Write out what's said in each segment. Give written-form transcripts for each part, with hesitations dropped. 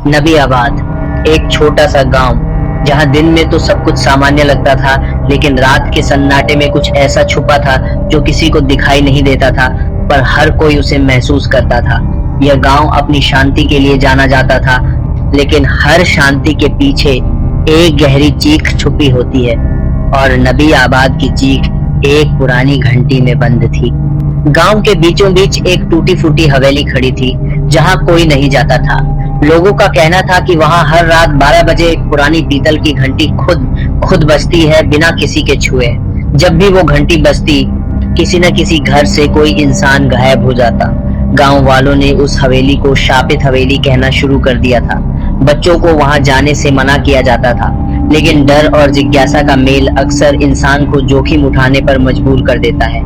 नबी आबाद एक छोटा सा गांव जहां दिन में तो सब कुछ सामान्य लगता था, लेकिन रात के सन्नाटे में कुछ ऐसा छुपा था जो किसी को दिखाई नहीं देता था, पर हर कोई उसे महसूस करता था। यह गांव अपनी शांति के लिए जाना जाता था, लेकिन हर शांति के पीछे एक गहरी चीख छुपी होती है, और नबी आबाद की चीख एक पुरानी घंटी में बंद थी। गांव के बीचों बीच एक टूटी फूटी हवेली खड़ी थी, जहां कोई नहीं जाता था। लोगों का कहना था कि वहां हर रात 12 बजे एक पुरानी पीतल की घंटी खुद बजती है, बिना किसी के छुए। जब भी वो घंटी बजती, किसी न किसी घर से कोई इंसान गायब हो जाता। गांव वालों ने उस हवेली को शापित हवेली कहना शुरू कर दिया था। बच्चों को वहां जाने से मना किया जाता था, लेकिन डर और जिज्ञासा का मेल अक्सर इंसान को जोखिम उठाने पर मजबूर कर देता है।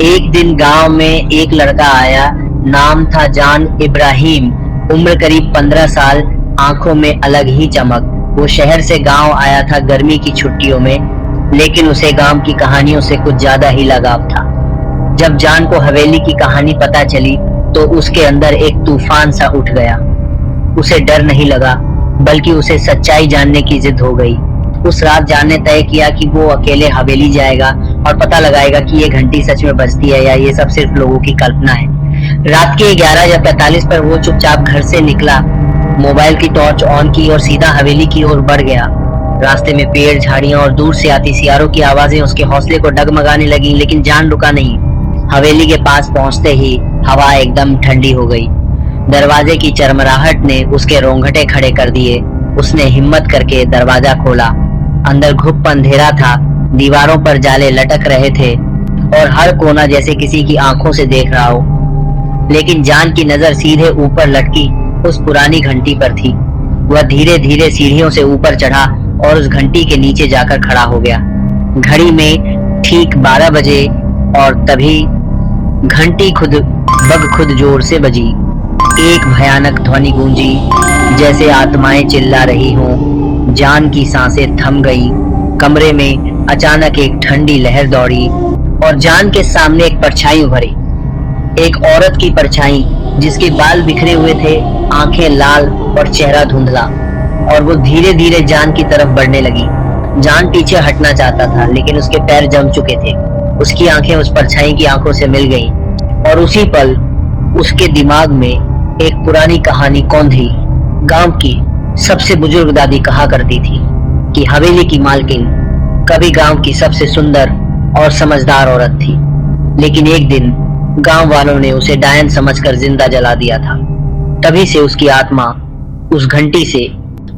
एक दिन गांव में एक लड़का आया। नाम था जान इब्राहिम। उम्र करीब 15 साल, आंखों में अलग ही चमक। वो शहर से गांव आया था गर्मी की छुट्टियों में, लेकिन उसे गांव की कहानियों से कुछ ज्यादा ही लगाव था। जब जान को हवेली की कहानी पता चली तो उसके अंदर एक तूफान सा उठ गया। उसे डर नहीं लगा, बल्कि उसे सच्चाई जानने की जिद हो गई। उस रात जान ने तय किया कि वो अकेले हवेली जाएगा और पता लगाएगा कि ये घंटी सच में बजती है या ये सब सिर्फ लोगों की कल्पना है। रात के 11:45 पर वो चुपचाप घर से निकला, मोबाइल की टॉर्च ऑन की और सीधा हवेली की ओर बढ़ गया। रास्ते में पेड़, झाड़ियां और दूर से आती सियारों की आवाजें उसके हौसले को डगमगाने लगी, लेकिन जान रुका नहीं। हवेली के पास पहुंचते ही हवा एकदम ठंडी हो गई। दरवाजे की चरमराहट ने उसके रोंगटे खड़े कर दिए। उसने हिम्मत करके दरवाजा खोला। अंदर घुप अंधेरा था, दीवारों पर जाले लटक रहे थे और हर कोना जैसे किसी की आंखों से देख रहा हो। लेकिन जान की नजर सीधे ऊपर लटकी उस पुरानी घंटी पर थी। वह धीरे धीरे सीढ़ियों से ऊपर चढ़ा और उस घंटी के नीचे जाकर खड़ा हो गया। घड़ी में ठीक 12 बजे और तभी घंटी खुद जोर से बजी। एक भयानक ध्वनि गूंजी, जैसे आत्माएं चिल्ला रही हों। जान की सांसें थम गई। कमरे में अचानक एक ठंडी लहर दौड़ी और जान के सामने एक परछाई उभरी। एक औरत की परछाई, जिसके बाल बिखरे हुए थे, आंखें लाल और चेहरा धुंधला, और वो धीरे धीरे जान की तरफ बढ़ने लगी। जान पीछे हटना चाहता था, लेकिन उसके पैर जम चुके थे। उसकी आंखें उस परछाई की आंखों से मिल गईं, और उसी पल उसके दिमाग में एक पुरानी कहानी कौंधी। गांव की सबसे बुजुर्ग दादी कहा करती थी कि हवेली की मालकिन कभी गांव की सबसे सुंदर और समझदार औरत थी, लेकिन एक दिन गांव वालों ने उसे डायन समझकर जिंदा जला दिया था। तभी से उसकी आत्मा उस घंटी से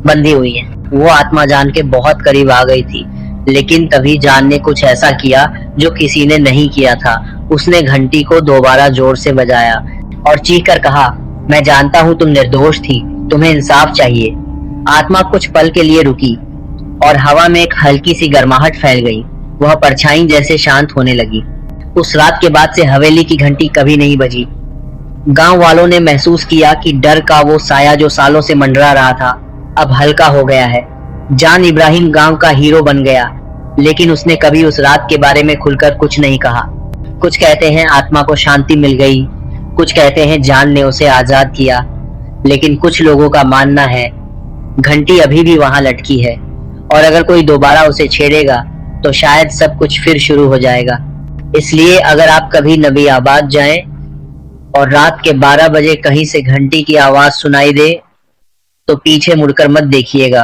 बंधी हुई है। वो आत्मा जान के बहुत करीब आ गई थी, लेकिन तभी जान ने कुछ ऐसा किया जो किसी ने नहीं किया था। उसने घंटी को दोबारा जोर से बजाया और चीख कर कहा, मैं जानता हूँ तुम निर्दोष थी, तुम्हें इंसाफ चाहिए। आत्मा कुछ पल के लिए रुकी और हवा में एक हल्की सी गर्माहट फैल गई। वह परछाई जैसे शांत होने लगी। उस रात के बाद से हवेली की घंटी कभी नहीं बजी। गांव वालों ने महसूस किया कि डर का वो साया जो सालों से मंडरा रहा था, अब हल्का हो गया है। जान इब्राहिम गांव का हीरो बन गया, लेकिन उसने कभी उस रात के बारे में खुलकर कुछ नहीं कहा। कुछ कहते हैं आत्मा को शांति मिल गई, कुछ कहते हैं जान ने उसे आजाद किया, लेकिन कुछ लोगों का मानना है घंटी अभी भी वहां लटकी है, और अगर कोई दोबारा उसे छेड़ेगा तो शायद सब कुछ फिर शुरू हो जाएगा। इसलिए अगर आप कभी नबी आबाद जाएं और रात के 12 बजे कहीं से घंटी की आवाज सुनाई दे, तो पीछे मुड़कर मत देखिएगा।